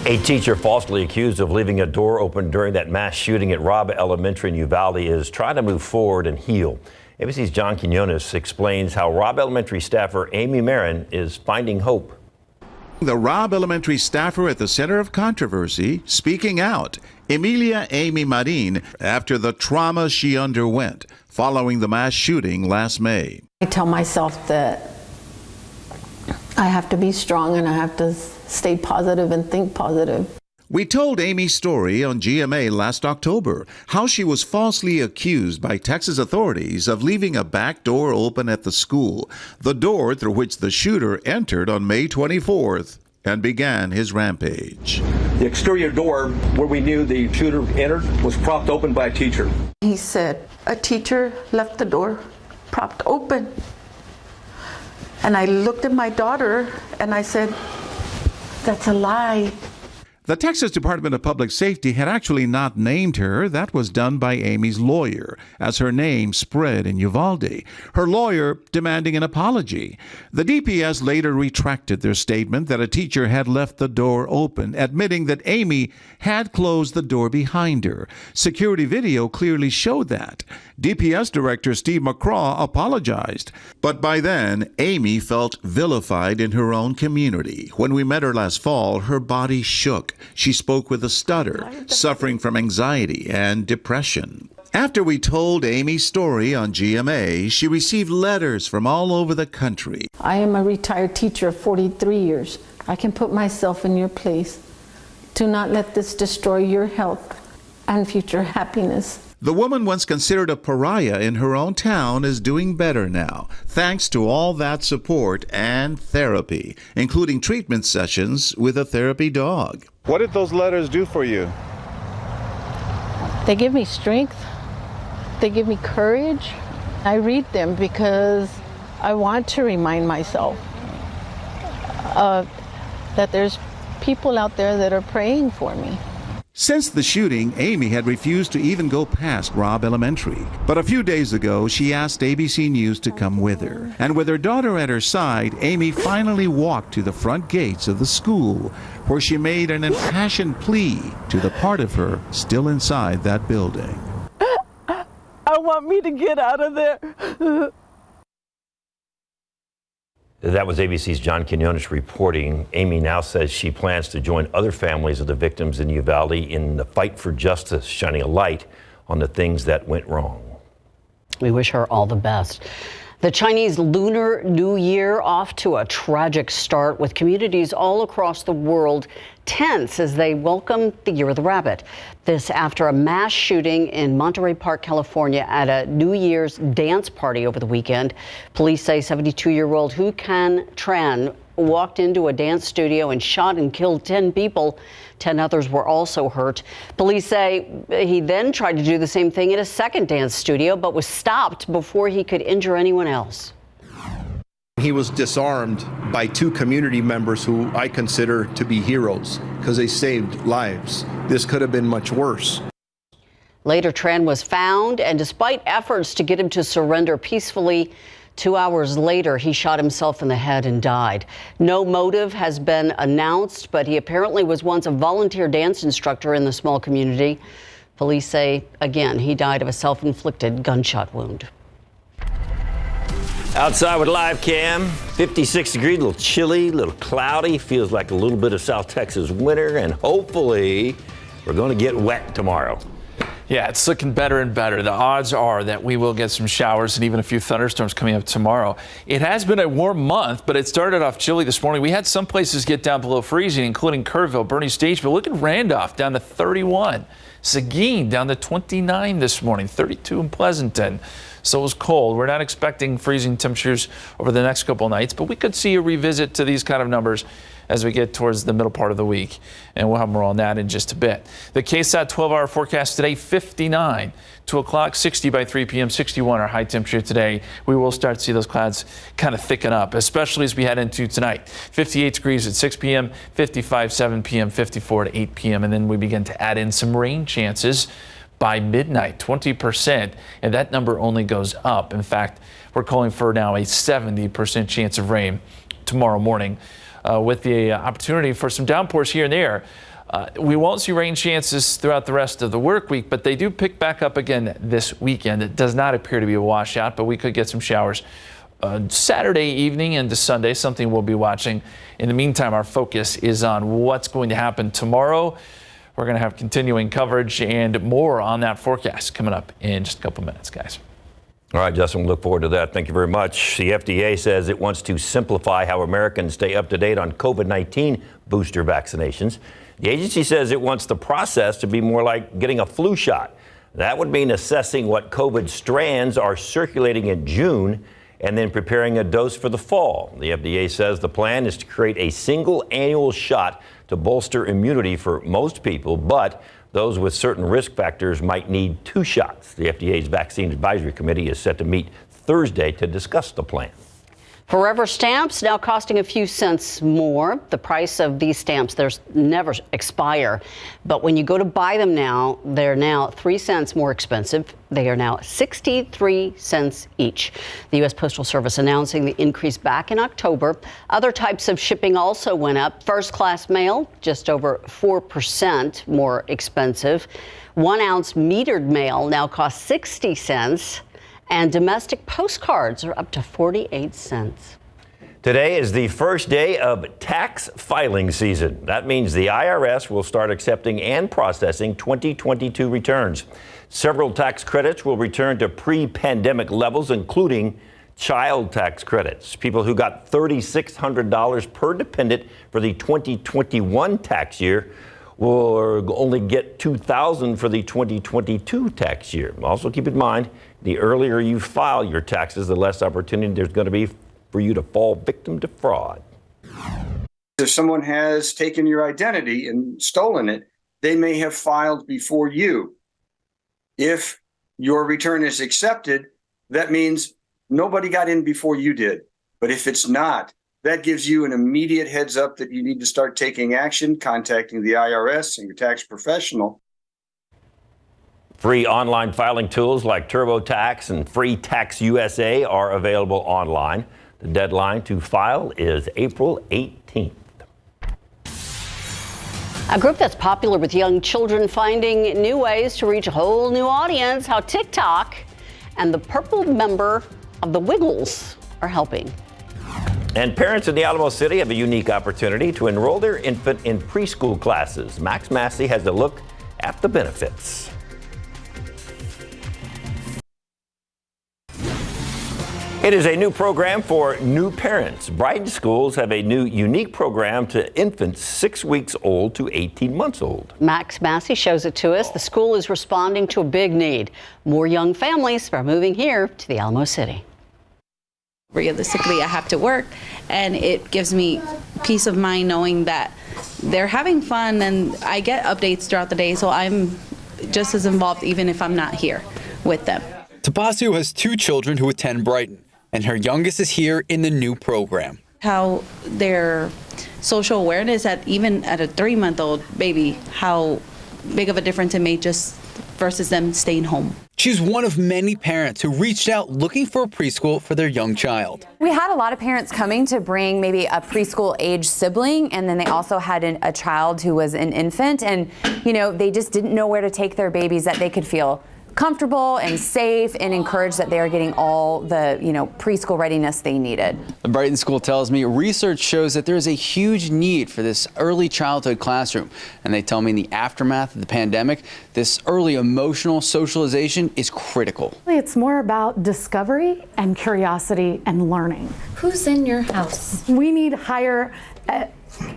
A teacher falsely accused of leaving a door open during that mass shooting at Robb Elementary in Uvalde is trying to move forward and heal. ABC's John Quinones explains how Robb Elementary staffer Amy Marin is finding hope. The Robb Elementary staffer at the center of controversy, speaking out, Emilia Amy Marin, after the trauma she underwent following the mass shooting last May. I tell myself that I have to be strong and I have to stay positive and think positive. We told Amy's story on GMA last October, how she was falsely accused by Texas authorities of leaving a back door open at the school, the door through which the shooter entered on May 24th and began his rampage. The exterior door where we knew the shooter entered was propped open by a teacher. He said, a teacher left the door propped open. And I looked at my daughter and I said, that's a lie. The Texas Department of Public Safety had actually not named her. That was done by Amy's lawyer, as her name spread in Uvalde. Her lawyer demanding an apology. The DPS later retracted their statement that a teacher had left the door open, admitting that Amy had closed the door behind her. Security video clearly showed that. DPS Director Steve McCraw apologized. But by then, Amy felt vilified in her own community. When we met her last fall, her body shook. She spoke with a stutter, suffering from anxiety and depression. After we told Amy's story on GMA, she received letters from all over the country. I am a retired teacher of 43 years. I can put myself in your place. Do not let this destroy your health and future happiness. The woman once considered a pariah in her own town is doing better now, thanks to all that support and therapy, including treatment sessions with a therapy dog. What did those letters do for you? They give me strength. They give me courage. I read them because I want to remind myself that there's people out there that are praying for me. Since the shooting, Amy had refused to even go past Robb Elementary. But a few days ago, she asked ABC News to come with her. And with her daughter at her side, Amy finally walked to the front gates of the school, where she made an impassioned plea to the part of her still inside that building. I want me to get out of there. That was ABC's John Quinones reporting. Amy now says she plans to join other families of the victims in Uvalde in the fight for justice, shining a light on the things that went wrong. We wish her all the best. The Chinese Lunar New Year off to a tragic start, with communities all across the world tense as they welcome the Year of the Rabbit. This after a mass shooting in Monterey Park, California at a New Year's dance party over the weekend. Police say 72-year-old Hu Can Tran walked into a dance studio and shot and killed 10 people. 10 others were also hurt. Police say he then tried to do the same thing at a second dance studio, but was stopped before he could injure anyone else. He was disarmed by two community members who I consider to be heroes because they saved lives. This could have been much worse. Later, Tran was found, and despite efforts to get him to surrender peacefully, 2 hours later, he shot himself in the head and died. No motive has been announced, but he apparently was once a volunteer dance instructor in the small community. Police say, again, he died of a self-inflicted gunshot wound. Outside with live cam, 56 degrees, a little chilly, a little cloudy, feels like a little bit of South Texas winter, and hopefully we're going to get wet tomorrow. Yeah, it's looking better and better. The odds are that we will get some showers and even a few thunderstorms coming up tomorrow. It has been a warm month, but it started off chilly this morning. We had some places get down below freezing, including Kerrville, Bernie Stage, but look at Randolph down to 31. Seguin down to 29 this morning, 32 in Pleasanton. So it was cold. We're not expecting freezing temperatures over the next couple nights, but we could see a revisit to these kind of numbers as we get towards the middle part of the week. And we'll have more on that in just a bit. The KSAT 12-hour forecast today, 59. 2 o'clock, 60 by 3 p.m., 61 our high temperature today. We will start to see those clouds kind of thicken up, especially as we head into tonight. 58 degrees at 6 p.m., 55, 7 p.m., 54 to 8 p.m. And then we begin to add in some rain chances by midnight, 20%. And that number only goes up. In fact, we're calling for now a 70% chance of rain tomorrow morning, with the opportunity for some downpours here and there We won't see rain chances throughout the rest of the work week, but they do pick back up again this weekend. It does not appear to be a washout, but we could get some showers Saturday evening into Sunday, something we'll be watching. In the meantime, our focus is on what's going to happen tomorrow. We're going to have continuing coverage and more on that forecast coming up in just a couple minutes, guys. All right, Justin, we look forward to that. Thank you very much. The FDA says it wants to simplify how Americans stay up to date on COVID-19 booster vaccinations. The agency says it wants the process to be more like getting a flu shot. That would mean assessing what COVID strands are circulating in June and then preparing a dose for the fall. The FDA says the plan is to create a single annual shot to bolster immunity for most people, but those with certain risk factors might need 2 shots. The FDA's Vaccine Advisory Committee is set to meet Thursday to discuss the plan. Forever stamps now costing a few cents more. The price of these stamps, there's never expire. But when you go to buy them now, they're now 3 cents more expensive. They are now 63 cents each. The U.S. Postal Service announcing the increase back in October. Other types of shipping also went up. First class mail, just over 4% more expensive. 1 ounce metered mail now costs 60 cents. And domestic postcards are up to 48 cents. Today is the first day of tax filing season. That means the IRS will start accepting and processing 2022 returns. Several tax credits will return to pre-pandemic levels, including child tax credits. People who got $3,600 per dependent for the 2021 tax year will only get $2,000 for the 2022 tax year. Also keep in mind, the earlier you file your taxes, the less opportunity there's going to be for you to fall victim to fraud. If someone has taken your identity and stolen it, they may have filed before you. If your return is accepted, that means nobody got in before you did. But if it's not, that gives you an immediate heads up that you need to start taking action, contacting the IRS and your tax professional. Free online filing tools like TurboTax and Free Tax USA are available online. The deadline to file is April 18th. A group that's popular with young children finding new ways to reach a whole new audience, how TikTok and the purple member of the Wiggles are helping. And parents in the Alamo City have a unique opportunity to enroll their infant in preschool classes. Max Massey has a look at the benefits. It is a new program for new parents. Brighton schools have a new unique program to infants 6 weeks old to 18 months old. Max Massey shows it to us. The school is responding to a big need. More young families are moving here to the Alamo City. Realistically, I have to work, and it gives me peace of mind knowing that they're having fun, and I get updates throughout the day, so I'm just as involved even if I'm not here with them. Tapasio has 2 children who attend Brighton, and her youngest is here in the new program. How their social awareness, even at a 3-month-old baby, how big of a difference it made just versus them staying home. She's one of many parents who reached out looking for a preschool for their young child. We had a lot of parents coming to bring maybe a preschool age sibling, and then they also had a child who was an infant, and they just didn't know where to take their babies that they could feel comfortable and safe and encouraged that they are getting all the preschool readiness they needed. The Brighton school tells me research shows that there is a huge need for this early childhood classroom, and they tell me in the aftermath of the pandemic, this early emotional socialization is critical. It's more about discovery and curiosity and learning. Who's in your house? We need higher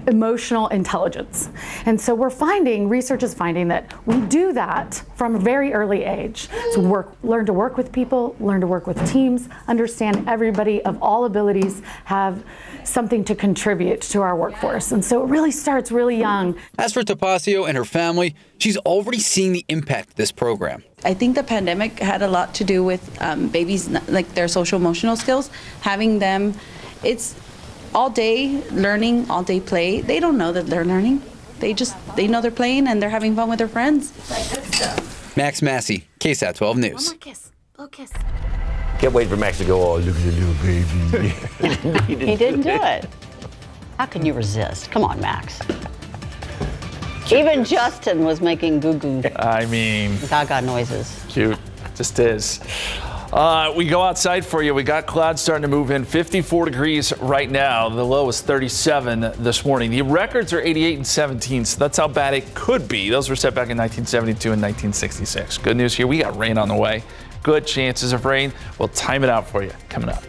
emotional intelligence. And so research is finding that we do that from a very early age. So learn to work with people, learn to work with teams, understand everybody of all abilities have something to contribute to our workforce. And so it really starts really young. As for Tapasio and her family, she's already seeing the impact of this program. I think the pandemic had a lot to do with babies, like their social emotional skills, having them, it's all day learning, all day play. They don't know that they're learning. They know they're playing and they're having fun with their friends. Max Massey, KSAT12 News. One more kiss. Little kiss. Can't wait for Max to go, oh, look at the little baby. He didn't do it. How can you resist? Come on, Max. Even Justin was making goo-goo I mean, gaga noises. cute. Just is. We go outside for you. We got clouds starting to move in. 54 degrees right now. The low is 37 this morning. The records are 88 and 17, so that's how bad it could be. Those were set back in 1972 and 1966. Good news here. We got rain on the way. Good chances of rain. We'll time it out for you coming up.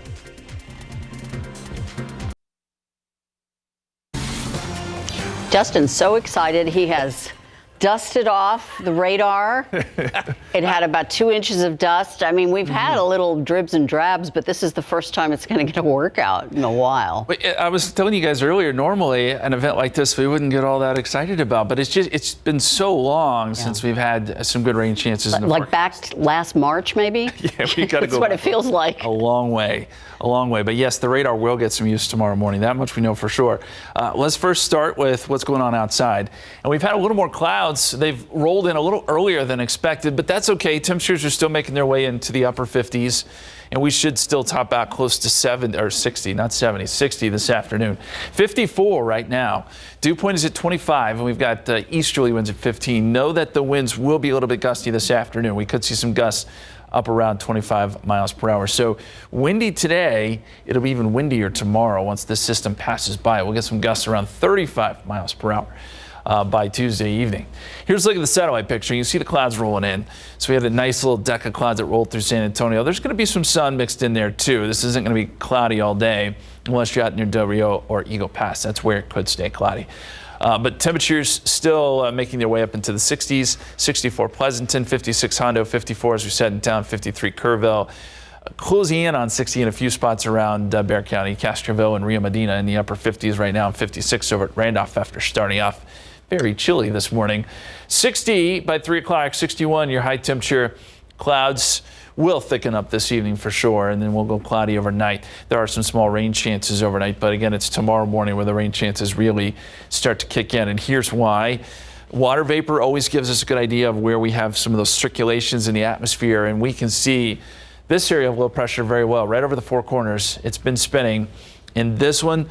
Justin's so excited. He has dusted off the radar. It had about 2 inches of dust. I mean, we've had a little dribs and drabs, but this is the first time it's going to get a workout in a while. I was telling you guys earlier, normally an event like this we wouldn't get all that excited about, but it's been so long since we've had some good rain chances. Like back last March, maybe? Yeah, we got to go. That's what it feels like. A long way. But yes, the radar will get some use tomorrow morning. That much we know for sure. Let's first start with what's going on outside. And we've had a little more clouds. They've rolled in a little earlier than expected, but that's okay. Temperatures are still making their way into the upper 50s, and we should still top out close to 60 this afternoon. 54 right now. Dew point is at 25, and we've got easterly winds at 15. Know that the winds will be a little bit gusty this afternoon. We could see some gusts up around 25 miles per hour. So windy today. It'll be even windier tomorrow once this system passes by. We'll get some gusts around 35 miles per hour by Tuesday evening. Here's a look at the satellite picture. You see the clouds rolling in. So we had a nice little deck of clouds that rolled through San Antonio. There's going to be some sun mixed in there too. This isn't going to be cloudy all day unless you're out near Del Rio or Eagle Pass. That's where it could stay cloudy. But temperatures still making their way up into the 60s. 64 Pleasanton, 56 Hondo, 54 as we said in town, 53 Kerrville. Closing in on 60 in a few spots around Bexar County, Castroville and Rio Medina in the upper 50s right now, and 56 over at Randolph after starting off very chilly this morning. 60 by 3 o'clock, 61 your high temperature. Clouds will thicken up this evening for sure, and then we'll go cloudy overnight. There are some small rain chances overnight, but again, it's tomorrow morning where the rain chances really start to kick in, and here's why. Water vapor always gives us a good idea of where we have some of those circulations in the atmosphere, and we can see this area of low pressure very well. Right over the Four Corners, it's been spinning. In this one,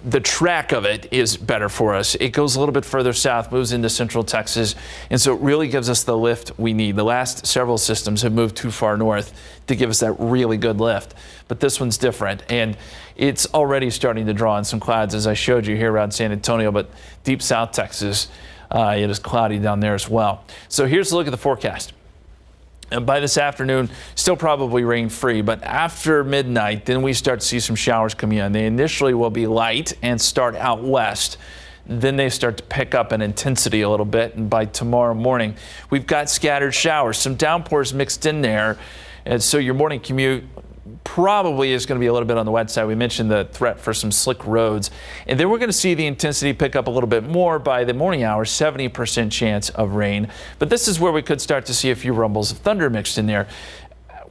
the track of it is better for us. It goes a little bit further south, moves into central Texas, and so it really gives us the lift we need. The last several systems have moved too far north to give us that really good lift, but this one's different, and it's already starting to draw in some clouds, as I showed you here around San Antonio, but deep south Texas, it is cloudy down there as well. So here's a look at the forecast. And by this afternoon, still probably rain-free, but after midnight, then we start to see some showers coming in. They initially will be light and start out west. Then they start to pick up in intensity a little bit, and by tomorrow morning, we've got scattered showers, some downpours mixed in there, and so your morning commute probably is going to be a little bit on the wet side. We mentioned the threat for some slick roads, and then we're going to see the intensity pick up a little bit more by the morning hours, 70% chance of rain. But this is where we could start to see a few rumbles of thunder mixed in there.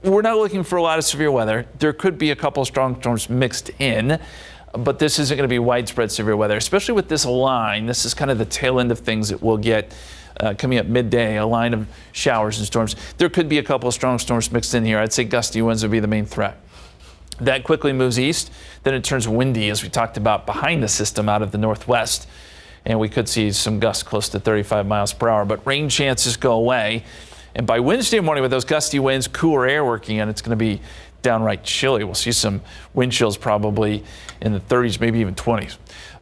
We're not looking for a lot of severe weather. There could be a couple of strong storms mixed in, but this isn't going to be widespread severe weather, especially with this line. This is kind of the tail end of things that we'll get coming up midday, a line of showers and storms. There could be a couple of strong storms mixed in here. I'd say gusty winds would be the main threat. That quickly moves east, then it turns windy, as we talked about, behind the system out of the northwest, and we could see some gusts close to 35 miles per hour, but rain chances go away. And by Wednesday morning, with those gusty winds, cooler air working in, it's going to be downright chilly. We'll see some wind chills probably in the 30s, maybe even 20s.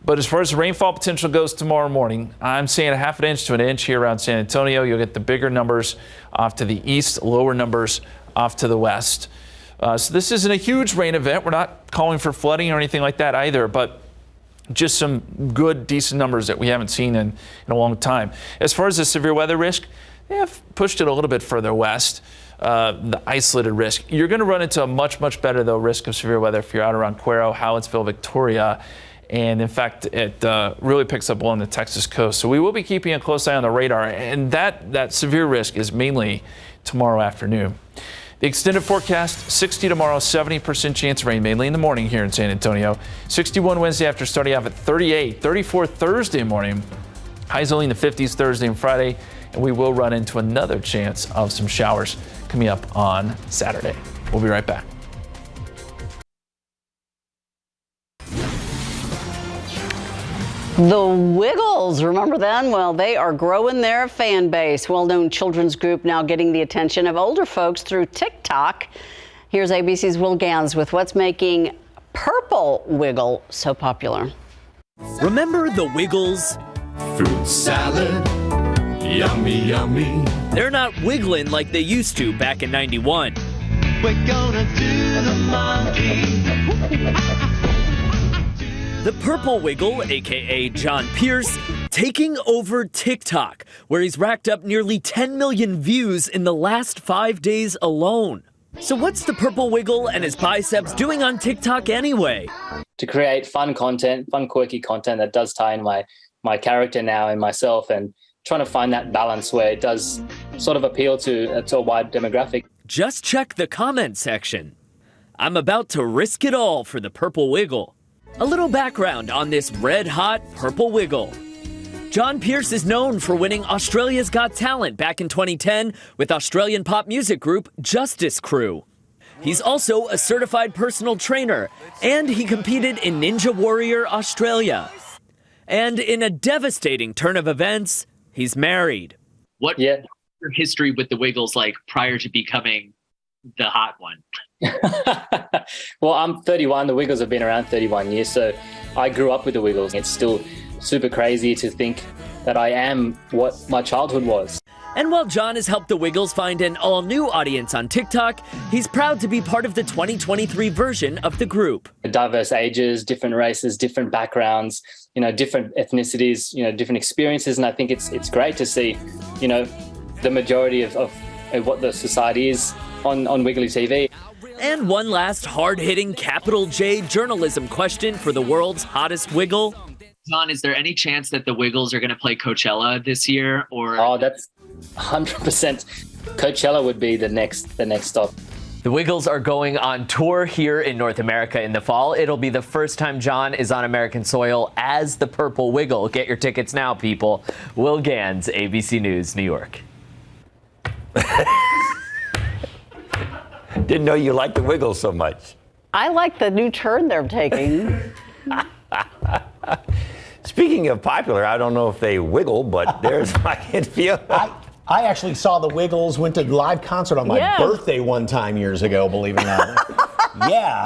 But as far as the rainfall potential goes tomorrow morning, I'm saying a half an inch to an inch here around San Antonio. You'll get the bigger numbers off to the east, lower numbers off to the west. So this isn't a huge rain event. We're not calling for flooding or anything like that either, but just some good, decent numbers that we haven't seen in a long time. As far as the severe weather risk, they have pushed it a little bit further west. The isolated risk. You're going to run into a much, much better, though, risk of severe weather if you're out around Cuero, Hallettsville, Victoria. And in fact, it really picks up along the Texas coast. So we will be keeping a close eye on the radar. And that severe risk is mainly tomorrow afternoon. The extended forecast, 60 tomorrow, 70% chance of rain, mainly in the morning here in San Antonio. 61 Wednesday after starting off at 38, 34 Thursday morning. Highs only in the 50s Thursday and Friday. And we will run into another chance of some showers coming up on Saturday. We'll be right back. The Wiggles, remember them? Well, they are growing their fan base. Well-known children's group now getting the attention of older folks through TikTok. Here's ABC's Will Gans with what's making Purple Wiggle so popular. Remember the Wiggles? Fruit salad, yummy, yummy. They're not wiggling like they used to back in '91. We're gonna do the monkey. The Purple Wiggle, aka John Pierce, taking over TikTok, where he's racked up nearly 10 million views in the last 5 days alone. So what's the Purple Wiggle and his biceps doing on TikTok anyway? To create fun content, fun quirky content that does tie in my character now and myself, and trying to find that balance where it does sort of appeal to a wide demographic. Just check the comment section. I'm about to risk it all for the Purple Wiggle. A little background on this red-hot Purple Wiggle. John Pierce is known for winning Australia's Got Talent back in 2010 with Australian pop music group Justice Crew. He's also a certified personal trainer, and he competed in Ninja Warrior Australia. And in a devastating turn of events, he's married. What your history with the Wiggles like prior to becoming the hot one? Well, I'm 31. The Wiggles have been around 31 years, so I grew up with the Wiggles. It's still super crazy to think that I am what my childhood was. And while John has helped the Wiggles find an all-new audience on TikTok, he's proud to be part of the 2023 version of the group. Diverse ages, different races, different backgrounds, different ethnicities, different experiences. And I think it's great to see, the majority of what the society is on Wiggly TV. And one last hard-hitting capital J journalism question for the world's hottest Wiggle. John, is there any chance that the Wiggles are going to play Coachella this year? Or Oh, that's 100%. Coachella would be the next stop. The Wiggles are going on tour here in North America in the fall. It'll be the first time John is on American soil as the Purple Wiggle. Get your tickets now, people. Will Gans, ABC News, New York. Didn't know you liked the Wiggles so much. I like the new turn they're taking. Speaking of popular, I don't know if they wiggle, but there's my interview. I actually saw the Wiggles, went to a live concert on my birthday one time years ago, believe it or not. Yeah.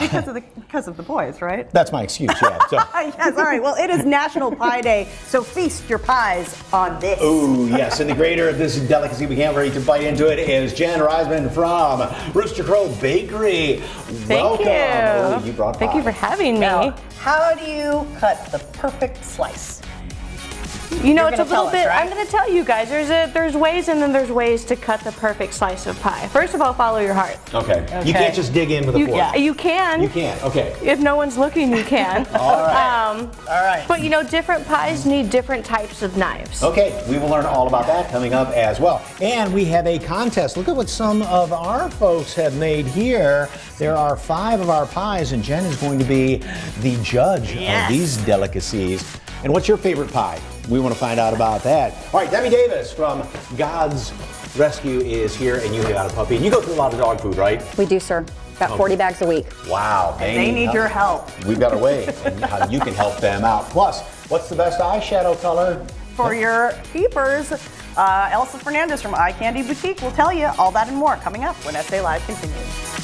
Because of the boys, right? That's my excuse, yeah. So. Yes, all right. Well, it is National Pie Day, so feast your pies on this. Ooh, yes. And the creator of this delicacy we can't wait to bite into it is Jen Reisman from Rooster Crow Bakery. Thank Welcome. you. You brought Thank pie. you for having me. Now, how do you cut the perfect slice? You know, You're it's a little gonna tell bit, us, right? I'm going to tell you guys, there's ways and then there's ways to cut the perfect slice of pie. First of all, follow your heart. Okay. You can't just dig in with a fork. You can. You can, okay. If no one's looking, you can. All right. All right. But different pies need different types of knives. Okay, we will learn all about that coming up as well. And we have a contest. Look at what some of our folks have made here. There are 5 of our pies, and Jen is going to be the judge of these delicacies. And what's your favorite pie? We want to find out about that. All right, Debbie Davis from God's Rescue is here, and you got a puppy. And you go through a lot of dog food, right? We do, sir. About 40 bags a week. Wow. They need your help. We've got a way and how you can help them out. Plus, what's the best eyeshadow color? For your peepers, Elsa Fernandez from Eye Candy Boutique will tell you all that and more coming up when SA Live continues.